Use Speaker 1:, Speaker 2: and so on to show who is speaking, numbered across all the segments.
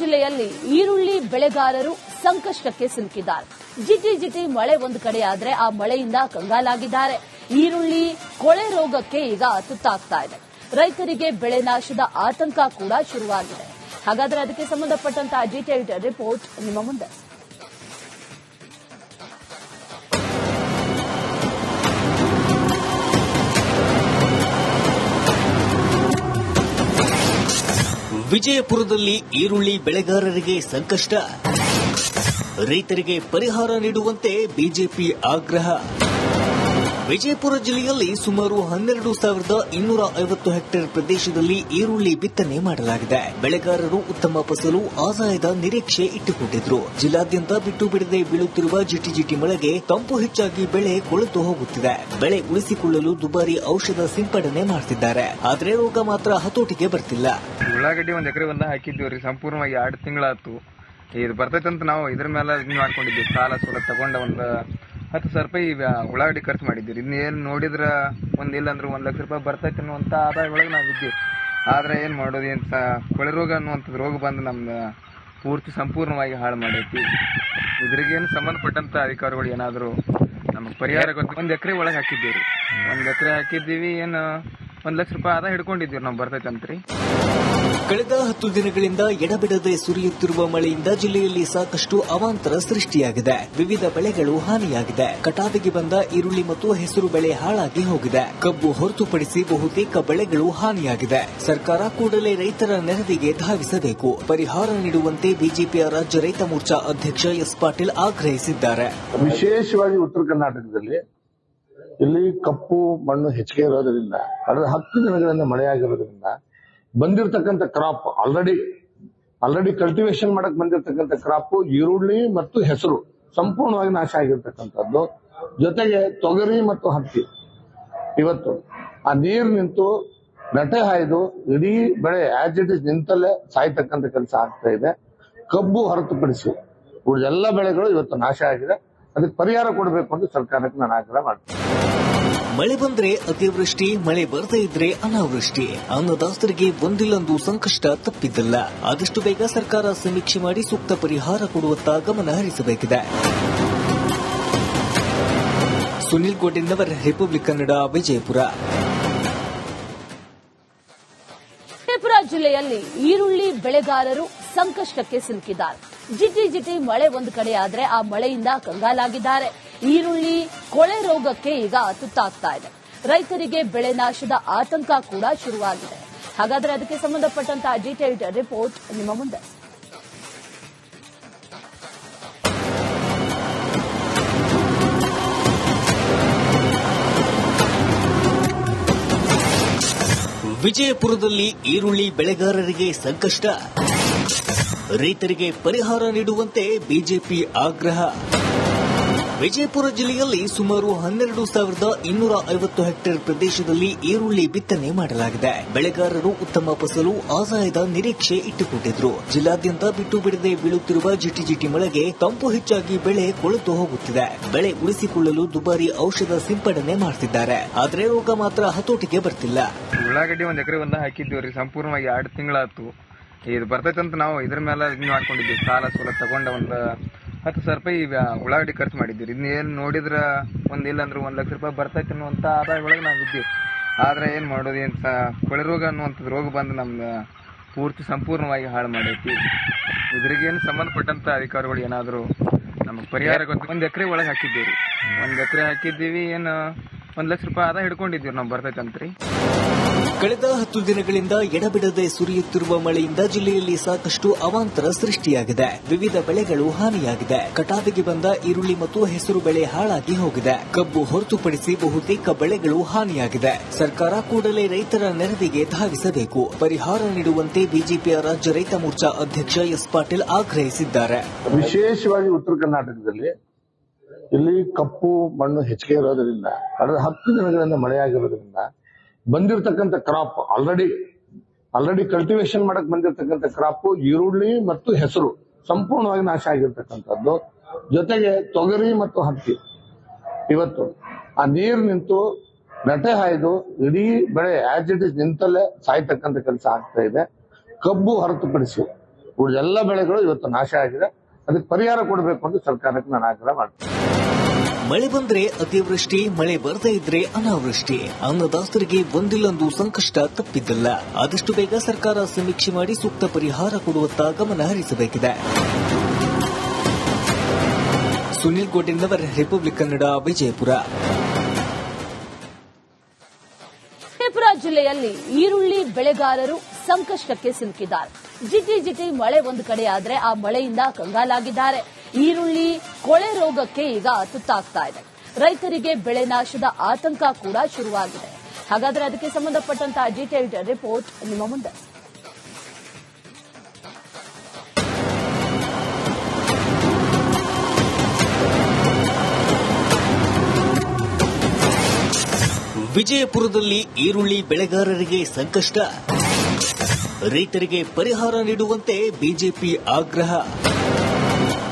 Speaker 1: ಜಿಲ್ಲೆಯಲ್ಲಿ ಈರುಳ್ಳಿ ಬೆಳೆಗಾರರು ಸಂಕಷ್ಟಕ್ಕೆ ಸಿಲುಕಿದ್ದಾರೆ. ಜಿಟಿ ಮಳೆ ಒಂದು ಕಡೆ ಆದ್ರೆ ಆ ಮಳೆಯಿಂದ ಕಂಗಾಲಾಗಿದ್ದಾರೆ. ಈರುಳ್ಳಿ ಕೊಳೆ ರೋಗಕ್ಕೆ ಈಗ ತುತ್ತಾಗ್ತಾ ಇದೆ. ರೈತರಿಗೆ ಬೆಳೆ ನಾಶದ ಆತಂಕ ಕೂಡ ಶುರುವಾಗಿದೆ. ಹಾಗಾದ್ರೆ ಅದಕ್ಕೆ ಸಂಬಂಧಪಟ್ಟಂತಹ ಡೀಟೇಲ್ಡ್ ರಿಪೋರ್ಟ್ ನಿಮ್ಮ ಮುಂದೆ.
Speaker 2: ವಿಜಯಪುರದಲ್ಲಿ ಈರುಳ್ಳಿ ಬೆಳೆಗಾರರಿಗೆ ಸಂಕಷ್ಟ. ರೈತರಿಗೆ ಪರಿಹಾರ ನೀಡುವಂತೆ ಬಿಜೆಪಿ ಆಗ್ರಹ. ವಿಜಯಪುರ ಜಿಲ್ಲೆಯಲ್ಲಿ ಸುಮಾರು 12,250 ಹೆಕ್ಟೇರ್ ಪ್ರದೇಶದಲ್ಲಿ ಈರುಳ್ಳಿ ಬಿತ್ತನೆ ಮಾಡಲಾಗಿದೆ. ಬೆಳೆಗಾರರು ಉತ್ತಮ ಫಸಲು ಆದಾಯದ ನಿರೀಕ್ಷೆ ಇಟ್ಟುಕೊಂಡಿದ್ರು. ಜಿಲ್ಲಾದ್ಯಂತ ಬಿಟ್ಟು ಬಿಡದೆ ಬೀಳುತ್ತಿರುವ ಜಿಟಿ ಮಳೆಗೆ ತಂಪು ಹೆಚ್ಚಾಗಿ ಬೆಳೆ ಕೊಳೆತು ಹೋಗುತ್ತಿದೆ. ಬೆಳೆ ಉಳಿಸಿಕೊಳ್ಳಲು ದುಬಾರಿ ಔಷಧ ಸಿಂಪಡಣೆ ಮಾಡ್ತಿದ್ದಾರೆ. ಆದರೆ ರೋಗ ಮಾತ್ರ ಹತೋಟಿಗೆ ಬರ್ತಿಲ್ಲ.
Speaker 3: ಉಳ್ಳಾಗಡ್ಡಿ ಒಂದ್ ಎಕರೆ ಹಾಕಿದ್ದೀವ್ರಿ. ಸಂಪೂರ್ಣವಾಗಿ 2 ತಿಂಗಳಾಯ್ತು. ಇದು ಬರ್ತೈತಂತ ನಾವು ಇದ್ರ ಮೇಲೆ ಇದು ಮಾಡ್ಕೊಂಡಿದ್ದೀವಿ. ಸಾಲ ತಗೊಂಡ ಒಂದು 10,000 ರೂಪಾಯಿ ಉಳ್ಳಾಗಡ್ಡಿ ಖರ್ಚು ಮಾಡಿದ್ದೀವಿ. ಇನ್ನೇನು ನೋಡಿದ್ರ ಇಲ್ಲ ಅಂದ್ರೆ 1 ಲಕ್ಷ ರೂಪಾಯಿ ಬರ್ತೈತೆ ಅನ್ನುವಂತ ಆದಾಯ ಒಳಗೆ ನಾವು ಇದ್ದೀವಿ. ಆದ್ರೆ ಏನ್ ಮಾಡೋದು, ಕೊಳೆ ರೋಗ ಅನ್ನುವಂಥದ್ದು ರೋಗ ಬಂದು ನಮ್ನ ಪೂರ್ತಿ ಸಂಪೂರ್ಣವಾಗಿ ಹಾಳು ಮಾಡೈತಿ. ಇದ್ರಿಗೇನು ಸಂಬಂಧಪಟ್ಟಂತ ಅಧಿಕಾರಿಗಳು ಏನಾದ್ರು ನಮಗೆ ಪರಿಹಾರ ಗೊತ್ತು. 1 ಎಕರೆ ಒಳಗೆ ಹಾಕಿದ್ದೀವಿ. 1 ಎಕರೆ ಹಾಕಿದ್ದೀವಿ. ಏನು 1 ಲಕ್ಷ ರೂಪಾಯಿ ಆದಾಯ ಹಿಡ್ಕೊಂಡಿದ್ದೀವಿ ನಾವು ಬರ್ತೈತಂತ್ರಿ.
Speaker 2: ಕಳೆದ 10 ದಿನಗಳಿಂದ ಎಡಬಿಡದೆ ಸುರಿಯುತ್ತಿರುವ ಮಳೆಯಿಂದ ಜಿಲ್ಲೆಯಲ್ಲಿ ಸಾಕಷ್ಟು ಅವಾಂತರ ಸೃಷ್ಟಿಯಾಗಿದೆ. ವಿವಿಧ ಬೆಳೆಗಳು ಹಾನಿಯಾಗಿದೆ. ಕಟಾವಿಗೆ ಬಂದ ಈರುಳ್ಳಿ ಮತ್ತು ಹೆಸರು ಬೆಳೆ ಹಾಳಾಗಿ ಹೋಗಿದೆ. ಕಬ್ಬು ಹೊರತುಪಡಿಸಿ ಬಹುತೇಕ ಬೆಳೆಗಳು ಹಾನಿಯಾಗಿದೆ. ಸರ್ಕಾರ ಕೂಡಲೇ ರೈತರ ನೆರವಿಗೆ ಧಾವಿಸಬೇಕು. ಪರಿಹಾರ ನೀಡುವಂತೆ ಬಿಜೆಪಿಯ ರಾಜ್ಯ ರೈತ ಮೋರ್ಚಾ ಅಧ್ಯಕ್ಷ ಎಸ್ ಪಾಟೀಲ್ ಆಗ್ರಹಿಸಿದ್ದಾರೆ.
Speaker 4: ವಿಶೇಷವಾಗಿ ಉತ್ತರ ಕರ್ನಾಟಕದಲ್ಲಿ ಇಲ್ಲಿ ಕಪ್ಪು ಮಣ್ಣು ಹೆಚ್ಚಿಗೆ ಇರೋದ್ರಿಂದ ಕಳೆದ 10 ದಿನಗಳಿಂದ ಮಳೆಯಾಗಿರೋದ್ರಿಂದ ಬಂದಿರತಕ್ಕಂಥ ಕ್ರಾಪ್ ಆಲ್ರೆಡಿ ಕಲ್ಟಿವೇಶನ್ ಮಾಡಕ್ ಬಂದಿರತಕ್ಕಂಥ ಕ್ರಾಪ್ ಈರುಳ್ಳಿ ಮತ್ತು ಹೆಸರು ಸಂಪೂರ್ಣವಾಗಿ ನಾಶ ಆಗಿರ್ತಕ್ಕಂಥದ್ದು. ಜೊತೆಗೆ ತೊಗರಿ ಮತ್ತು ಹತ್ತಿ ಇವತ್ತು ಆ ನೀರು ನಿಂತು ನಟೆ ಹಾಯ್ದು ಇಡೀ ಬೆಳೆ ಆಸ್ ಇಟ್ ಇಸ್ ನಿಂತಲ್ಲೇ ಸಾಯ್ತಕ್ಕಂಥ ಕೆಲಸ ಆಗ್ತಾ ಇದೆ. ಕಬ್ಬು ಹೊರತುಪಡಿಸಿ ಉಳಿದೆಲ್ಲ ಬೆಳೆಗಳು ಇವತ್ತು ನಾಶ ಆಗಿದೆ. ಅದಕ್ಕೆ ಪರಿಹಾರ ಕೊಡಬೇಕು ಅಂತ ಸರ್ಕಾರಕ್ಕೆ ನಾನು ಆಗ್ರಹ ಮಾಡ್ತೀನಿ.
Speaker 2: ಮಳೆ ಬಂದ್ರೆ ಅತಿವೃಷ್ಟಿ, ಮಳೆ ಬರದೇ ಇದ್ರೆ ಅನಾವೃಷ್ಟಿ. ಅನ್ನದಾತರಿಗೆ ಒಂದಿಲ್ಲೊಂದು ಸಂಕಷ್ಟ ತಪ್ಪಿದ್ದಲ್ಲ. ಆದಷ್ಟು ಬೇಗ ಸರ್ಕಾರ ಸಮೀಕ್ಷೆ ಮಾಡಿ ಸೂಕ್ತ ಪರಿಹಾರ ಕೊಡುವತ್ತ ಗಮನ ಹರಿಸಬೇಕಿದೆ. ಸುನಿಲ್ ಗೋಡೆನ್ನವರ್, ರಿಪಬ್ಲಿಕ್ ಕನ್ನಡ, ವಿಜಯಪುರ.
Speaker 1: ವಿಜಯಪುರ ಜಿಲ್ಲೆಯಲ್ಲಿ ಈರುಳ್ಳಿ ಬೆಳೆಗಾರರು ಸಂಕಷ್ಟಕ್ಕೆ ಸಿಲುಕಿದ್ದಾರೆ. ಜಿಟಿ ಮಳೆ ಒಂದು ಕಡೆ ಆದ್ರೆ ಆ ಮಳೆಯಿಂದ ಕಂಗಾಲಾಗಿದ್ದಾರೆ. ಈರುಳ್ಳಿ ಕೊಳೆ ರೋಗಕ್ಕೆ ಈಗ ತುತ್ತಾಗ್ತಾ ಇದೆ. ರೈತರಿಗೆ ಬೆಳೆ ನಾಶದ ಆತಂಕ ಕೂಡ ಶುರುವಾಗಿದೆ. ಹಾಗಾದ್ರೆ ಅದಕ್ಕೆ ಸಂಬಂಧಪಟ್ಟಂತಹ ಡೀಟೇಲ್ಡ್ ರಿಪೋರ್ಟ್ ನಿಮ್ಮ ಮುಂದೆ.
Speaker 2: ವಿಜಯಪುರದಲ್ಲಿ ಈರುಳ್ಳಿ ಬೆಳೆಗಾರರಿಗೆ ಸಂಕಷ್ಟ. ರೈತರಿಗೆ ಪರಿಹಾರ ನೀಡುವಂತೆ ಬಿಜೆಪಿ ಆಗ್ರಹ. ವಿಜಯಪುರ ಜಿಲ್ಲೆಯಲ್ಲಿ ಸುಮಾರು 12,250 ಹೆಕ್ಟೇರ್ ಪ್ರದೇಶದಲ್ಲಿ ಈರುಳ್ಳಿ ಬಿತ್ತನೆ ಮಾಡಲಾಗಿದೆ. ಬೆಳೆಗಾರರು ಉತ್ತಮ ಫಸಲು ಆದಾಯದ ನಿರೀಕ್ಷೆ ಇಟ್ಟುಕೊಂಡಿದ್ರು. ಜಿಲ್ಲಾದ್ಯಂತ ಬಿಟ್ಟು ಬಿಡದೆ ಬೀಳುತ್ತಿರುವ ಜಿಟಿ ಮಳೆಗೆ ತಂಪು ಹೆಚ್ಚಾಗಿ ಬೆಳೆ ಕೊಳೆತು ಹೋಗುತ್ತಿದೆ. ಬೆಳೆ ಉಳಿಸಿಕೊಳ್ಳಲು ದುಬಾರಿ ಔಷಧ ಸಿಂಪಡಣೆ ಮಾಡ್ತಿದ್ದಾರೆ. ಆದರೆ ರೋಗ ಮಾತ್ರ ಹತೋಟಿಗೆ ಬರ್ತಿಲ್ಲ.
Speaker 3: ಉಳ್ಳಾಗಡ್ಡಿ 1 ಎಕರೆ ಹಾಕಿದ್ದೀವ್ರಿ. ಸಂಪೂರ್ಣವಾಗಿ 2 ತಿಂಗಳಾಯ್ತು. ಇದು ಬರ್ತೈತಂತ ನಾವು ಇದ್ರ ಮೇಲೆ ಇದು ಮಾಡ್ಕೊಂಡಿದ್ದೀವಿ. ಸಾಲ ತಗೊಂಡ ಒಂದು 10,000 ರೂಪಾಯಿ ಉಳ್ಳಾಗಡ್ಡಿ ಖರ್ಚು ಮಾಡಿದ್ದೀವಿ. ಇನ್ನೇನು ನೋಡಿದ್ರ ಇಲ್ಲ ಅಂದ್ರೆ 1 ಲಕ್ಷ ರೂಪಾಯಿ ಬರ್ತೈತೆ ಅನ್ನುವಂತ ಆದಾಯ ಒಳಗೆ ನಾವು ಇದ್ದೀವಿ. ಆದ್ರೆ ಏನ್ ಮಾಡೋದು, ಕೊಳೆ ರೋಗ ಅನ್ನುವಂಥದ್ದು ರೋಗ ಬಂದು ನಮ್ನ ಪೂರ್ತಿ ಸಂಪೂರ್ಣವಾಗಿ ಹಾಳು ಮಾಡೈತಿ. ಇದ್ರಿಗೇನು ಸಂಬಂಧಪಟ್ಟಂತ ಅಧಿಕಾರಿಗಳು ಏನಾದ್ರು ನಮಗೆ ಪರಿಹಾರ ಗೊತ್ತು. 1 ಎಕರೆ ಒಳಗೆ ಹಾಕಿದ್ದೀವಿ. 1 ಎಕರೆ ಹಾಕಿದ್ದೀವಿ. ಏನು 1 ಲಕ್ಷ ರೂಪಾಯಿ ಆದಾಯ ಹಿಡ್ಕೊಂಡಿದ್ದೀವಿ ನಾವು ಬರ್ತೈತಂತ್ರಿ.
Speaker 2: ಕಳೆದ 10 ದಿನಗಳಿಂದ ಎಡಬಿಡದೆ ಸುರಿಯುತ್ತಿರುವ ಮಳೆಯಿಂದ ಜಿಲ್ಲೆಯಲ್ಲಿ ಸಾಕಷ್ಟು ಅವಾಂತರ ಸೃಷ್ಟಿಯಾಗಿದೆ. ವಿವಿಧ ಬೆಳೆಗಳು ಹಾನಿಯಾಗಿದೆ. ಕಟಾವಿಗೆ ಬಂದ ಈರುಳ್ಳಿ ಮತ್ತು ಹೆಸರು ಬೆಳೆ ಹಾಳಾಗಿ ಹೋಗಿದೆ. ಕಬ್ಬು ಹೊರತುಪಡಿಸಿ ಬಹುತೇಕ ಬೆಳೆಗಳು ಹಾನಿಯಾಗಿದೆ. ಸರ್ಕಾರ ಕೂಡಲೇ ರೈತರ ನೆರವಿಗೆ ಧಾವಿಸಬೇಕು. ಪರಿಹಾರ ನೀಡುವಂತೆ ಬಿಜೆಪಿಯ ರಾಜ್ಯ ರೈತ ಮೋರ್ಚಾ ಅಧ್ಯಕ್ಷ ಎಸ್ ಪಾಟೀಲ್ ಆಗ್ರಹಿಸಿದ್ದಾರೆ.
Speaker 4: ವಿಶೇಷವಾಗಿ ಉತ್ತರ ಕರ್ನಾಟಕದಲ್ಲಿ ಇಲ್ಲಿ ಕಪ್ಪು ಮಣ್ಣು ಹೆಚ್ಚಿಗೆ ಇರೋದ್ರಿಂದ ಕಳೆದ 10 ದಿನಗಳಿಂದ ಮಳೆಯಾಗಿರೋದ್ರಿಂದ ಬಂದಿರತಕ್ಕಂಥ ಕ್ರಾಪ್ ಆಲ್ರೆಡಿ ಕಲ್ಟಿವೇಶನ್ ಮಾಡಕ್ ಬಂದಿರತಕ್ಕಂಥ ಕ್ರಾಪ್ ಈರುಳ್ಳಿ ಮತ್ತು ಹೆಸರು ಸಂಪೂರ್ಣವಾಗಿ ನಾಶ ಆಗಿರ್ತಕ್ಕಂಥದ್ದು. ಜೊತೆಗೆ ತೊಗರಿ ಮತ್ತು ಹತ್ತಿ ಇವತ್ತು ಆ ನೀರು ನಿಂತು ನಟೆ ಹಾಯ್ದು ಇಡೀ ಬೆಳೆ ಆಸ್ ಇಟ್ ಇಸ್ ನಿಂತಲ್ಲೇ ಸಾಯ್ತಕ್ಕಂಥ ಕೆಲಸ ಆಗ್ತಾ ಇದೆ. ಕಬ್ಬು ಹೊರತುಪಡಿಸಿ ಉಳಿದೆಲ್ಲ ಬೆಳೆಗಳು ಇವತ್ತು ನಾಶ ಆಗಿದೆ. ಅದಕ್ಕೆ ಪರಿಹಾರ ಕೊಡಬೇಕು ಅಂತ ಸರ್ಕಾರಕ್ಕೆ ನಾನು ಆಗ್ರಹ ಮಾಡ್ತೀನಿ.
Speaker 2: ಮಳೆ ಬಂದ್ರೆ ಅತಿವೃಷ್ಟಿ, ಮಳೆ ಬರದೇ ಇದ್ರೆ ಅನಾವೃಷ್ಟಿ. ಅನ್ನದಾತರಿಗೆ ಒಂದಿಲ್ಲೊಂದು ಸಂಕಷ್ಟ ತಪ್ಪಿದ್ದಲ್ಲ. ಆದಷ್ಟು ಬೇಗ ಸರ್ಕಾರ ಸಮೀಕ್ಷೆ ಮಾಡಿ ಸೂಕ್ತ ಪರಿಹಾರ ಕೊಡುವತ್ತ ಗಮನ ಹರಿಸಬೇಕಿದೆ. ಸುನಿಲ್ ಗೋಟೆನ್ನವರ್, ರಿಪಬ್ಲಿಕ್ ಕನ್ನಡ, ವಿಜಯಪುರ.
Speaker 1: ವಿಜಯಪುರ ಜಿಲ್ಲೆಯಲ್ಲಿ ಈರುಳ್ಳಿ ಬೆಳೆಗಾರರು ಸಂಕಷ್ಟಕ್ಕೆ ಸಿಲುಕಿದ್ದಾರೆ. ಜಿಟಿ ಮಳೆ ಒಂದು ಕಡೆ ಆದ್ರೆ ಆ ಮಳೆಯಿಂದ ಕಂಗಾಲಾಗಿದ್ದಾರೆ. ಈರುಳ್ಳಿ ಕೊಳೆ ರೋಗಕ್ಕೆ ಈಗ ತುತ್ತಾಗ್ತಾ ಇದೆ. ರೈತರಿಗೆ ಬೆಳೆ ನಾಶದ ಆತಂಕ ಕೂಡ ಶುರುವಾಗಿದೆ. ಹಾಗಾದ್ರೆ ಅದಕ್ಕೆ ಸಂಬಂಧಪಟ್ಟಂತಹ ಡೀಟೇಲ್ಡ್ ರಿಪೋರ್ಟ್ ನಿಮ್ಮ ಮುಂದೆ.
Speaker 2: ವಿಜಯಪುರದಲ್ಲಿ ಈರುಳ್ಳಿ ಬೆಳೆಗಾರರಿಗೆ ಸಂಕಷ್ಟ, ರೈತರಿಗೆ ಪರಿಹಾರ ನೀಡುವಂತೆ ಬಿಜೆಪಿ ಆಗ್ರಹ.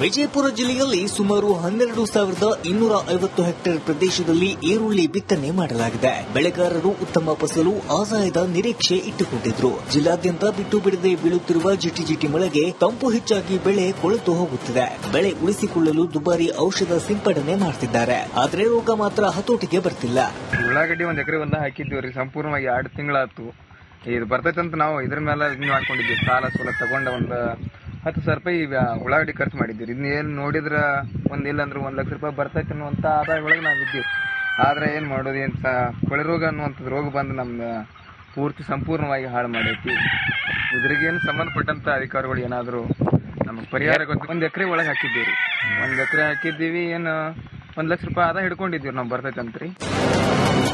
Speaker 2: ವಿಜಯಪುರ ಜಿಲ್ಲೆಯಲ್ಲಿ ಸುಮಾರು 12,250 ಹೆಕ್ಟೇರ್ ಪ್ರದೇಶದಲ್ಲಿ ಈರುಳ್ಳಿ ಬಿತ್ತನೆ ಮಾಡಲಾಗಿದೆ. ಬೆಳೆಗಾರರು ಉತ್ತಮ ಫಸಲು, ಆದಾಯದ ನಿರೀಕ್ಷೆ ಇಟ್ಟುಕೊಂಡಿದ್ರು. ಜಿಲ್ಲಾದ್ಯಂತ ಬಿಟ್ಟು ಬಿಡದೆ ಬೀಳುತ್ತಿರುವ ಜಿಟಿ ಮಳೆಗೆ ತಂಪು ಹೆಚ್ಚಾಗಿ ಬೆಳೆ ಕೊಳೆತು ಹೋಗುತ್ತಿದೆ. ಬೆಳೆ ಉಳಿಸಿಕೊಳ್ಳಲು ದುಬಾರಿ ಔಷಧ ಸಿಂಪಡಣೆ ಮಾಡ್ತಿದ್ದಾರೆ. ಆದ್ರೆ ರೋಗ ಮಾತ್ರ ಹತೋಟಿಗೆ ಬರ್ತಿಲ್ಲ.
Speaker 3: ಉಳ್ಳಾಗಡ್ಡಿ ಒಂದ್ ಎಕರೆ ಹಾಕಿದ್ದೀವ್ರಿ, ಸಂಪೂರ್ಣವಾಗಿ 2 ತಿಂಗಳಾಯ್ತು. ಇದು ಬರ್ತೈತಂತ ನಾವು ಇದ್ರ ಮೇಲೆ ಮಾಡ್ಕೊಂಡಿದ್ವಿ. ಸಾಲ ತಗೊಂಡ ಒಂದು 10,000 ರೂಪಾಯಿ ಉಳ್ಳಾಗಡ್ಡಿ ಖರ್ಚು ಮಾಡಿದ್ದೀವಿ. ಇದನ್ನೇನ್ ನೋಡಿದ್ರ ಒಂದಿಲ್ಲ ಅಂದ್ರೆ 1 ಲಕ್ಷ ರೂಪಾಯಿ ಬರ್ತೈತೆ ಅನ್ನುವಂತ ಆದಾಯ ಒಳಗೆ ನಾವಿದ್ದೀವಿ. ಆದ್ರೆ ಏನ್ ಮಾಡೋದು, ಏನ್ ಕೊಳೆ ರೋಗ ಅನ್ನುವಂಥದ್ದು ರೋಗ ಬಂದು ನಮ್ದ ಪೂರ್ತಿ ಸಂಪೂರ್ಣವಾಗಿ ಹಾಳು ಮಾಡೈತಿ. ಇದ್ರಿಗೇನು ಸಂಬಂಧಪಟ್ಟಂತ ಅಧಿಕಾರಿಗಳು ಏನಾದ್ರು ನಮಗ್ ಪರಿಹಾರ ಗೊತ್ತು. 1 ಎಕರೆ ಒಳಗೆ ಹಾಕಿದ್ದೀವಿ. 1 ಎಕರೆ ಹಾಕಿದ್ದೀವಿ, ಏನು 1 ಲಕ್ಷ ರೂಪಾಯಿ ಆದಾಯ ಹಿಡ್ಕೊಂಡಿದ್ದೀವಿ ನಾವು ಬರ್ತೈತಂತ್ರಿ.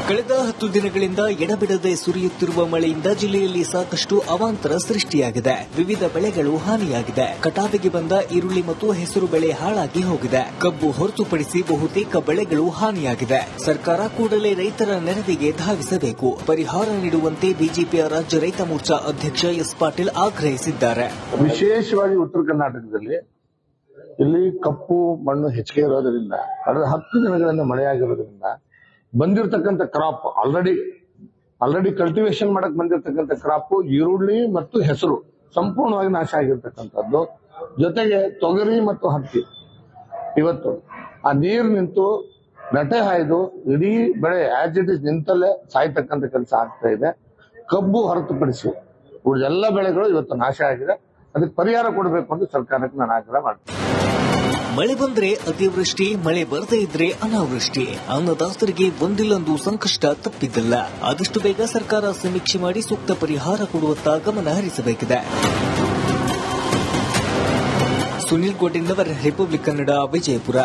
Speaker 2: ಕಳೆದ 10 ದಿನಗಳಿಂದ ಎಡಬಿಡದೆ ಸುರಿಯುತ್ತಿರುವ ಮಳೆಯಿಂದ ಜಿಲ್ಲೆಯಲ್ಲಿ ಸಾಕಷ್ಟು ಅವಾಂತರ ಸೃಷ್ಟಿಯಾಗಿದೆ. ವಿವಿಧ ಬೆಳೆಗಳು ಹಾನಿಯಾಗಿದೆ. ಕಟಾವಿಗೆ ಬಂದ ಈರುಳ್ಳಿ ಮತ್ತು ಹೆಸರು ಬೆಳೆ ಹಾಳಾಗಿ ಹೋಗಿದೆ. ಕಬ್ಬು ಹೊರತುಪಡಿಸಿ ಬಹುತೇಕ ಬೆಳೆಗಳು ಹಾನಿಯಾಗಿದೆ. ಸರ್ಕಾರ ಕೂಡಲೇ ರೈತರ ನೆರವಿಗೆ ಧಾವಿಸಬೇಕು. ಪರಿಹಾರ ನೀಡುವಂತೆ ಬಿಜೆಪಿಯ ರಾಜ್ಯ ರೈತ ಮೋರ್ಚಾ ಅಧ್ಯಕ್ಷ ಎಸ್ ಪಾಟೀಲ್ ಆಗ್ರಹಿಸಿದ್ದಾರೆ.
Speaker 4: ವಿಶೇಷವಾಗಿ ಉತ್ತರ ಕರ್ನಾಟಕದಲ್ಲಿ ಇಲ್ಲಿ ಕಪ್ಪು ಮಣ್ಣು ಹೆಚ್ಚಿಗೆ ಇರೋದ್ರಿಂದ ಕಳೆದ 10 ದಿನಗಳಿಂದ ಮಳೆಯಾಗಿರೋದ್ರಿಂದ ಬಂದಿರತಕ್ಕಂಥ ಕ್ರಾಪ್ ಆಲ್ರೆಡಿ ಕಲ್ಟಿವೇಶನ್ ಮಾಡಕ್ ಬಂದಿರತಕ್ಕಂಥ ಕ್ರಾಪ್ ಈರುಳ್ಳಿ ಮತ್ತು ಹೆಸರು ಸಂಪೂರ್ಣವಾಗಿ ನಾಶ ಆಗಿರ್ತಕ್ಕಂಥದ್ದು. ಜೊತೆಗೆ ತೊಗರಿ ಮತ್ತು ಹತ್ತಿ ಇವತ್ತು ಆ ನೀರು ನಿಂತು ನಟೆ ಹಾಯ್ದು ಇಡೀ ಬೆಳೆ ಆಸ್ ಇಟ್ ಇಸ್ ನಿಂತಲ್ಲೇ ಸಾಯ್ತಕ್ಕಂಥ ಕೆಲಸ ಆಗ್ತಾ ಇದೆ. ಕಬ್ಬು ಹೊರತುಪಡಿಸಿ ಉಳಿದೆಲ್ಲ ಬೆಳೆಗಳು ಇವತ್ತು ನಾಶ ಆಗಿದೆ. ಅದಕ್ಕೆ ಪರಿಹಾರ ಕೊಡಬೇಕು ಅಂತ ಸರ್ಕಾರಕ್ಕೆ ನಾನು ಆಗ್ರಹ ಮಾಡ್ತೀನಿ.
Speaker 2: ಮಳೆ ಬಂದ್ರೆ ಅತಿವೃಷ್ಟಿ, ಮಳೆ ಬರದೇ ಇದ್ರೆ ಅನಾವೃಷ್ಟಿ. ಅನ್ನದಾತರಿಗೆ ಒಂದಿಲ್ಲೊಂದು ಸಂಕಷ್ಟ ತಪ್ಪಿದ್ದಲ್ಲ. ಆದಷ್ಟು ಬೇಗ ಸರ್ಕಾರ ಸಮೀಕ್ಷೆ ಮಾಡಿ ಸೂಕ್ತ ಪರಿಹಾರ ಕೊಡುವತ್ತ ಗಮನ ಹರಿಸಬೇಕಿದೆ. ಸುನಿಲ್ ಗೋಟೆನ್ನವರ್, ರಿಪಬ್ಲಿಕ್ ಕನ್ನಡ, ವಿಜಯಪುರ.